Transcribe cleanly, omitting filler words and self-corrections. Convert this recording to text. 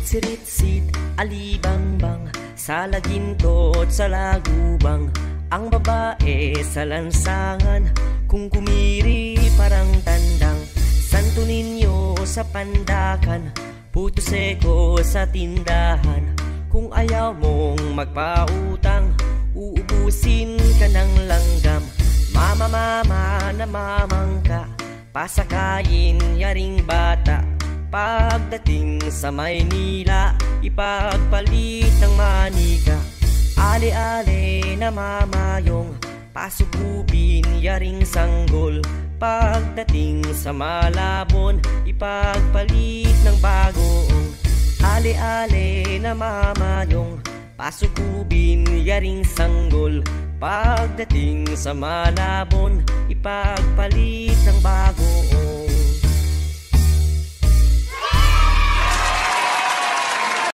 sirit-sit, alibambang, sa lagintot, sa lagubang. Ang babae sa lansangan, kung kumiri parang tandang. Santo Niño sa pandakan, puto seko sa tindahan. Kung ayaw mong magpautang, uubusin ka ng langgam. Mama, mama na mamangka, pasakayin yaring bata. Pagdating sa Maynila, ipagpalit ng manika. Ale-ale na mamayong, pasukupin yaring sanggol. Pagdating sa Malabon, ipagpalit ng bagong. Ale-ale na mamayong, pasukupin yaring sanggol. Pagdating sa Malabon, ipagpalit ng bagong.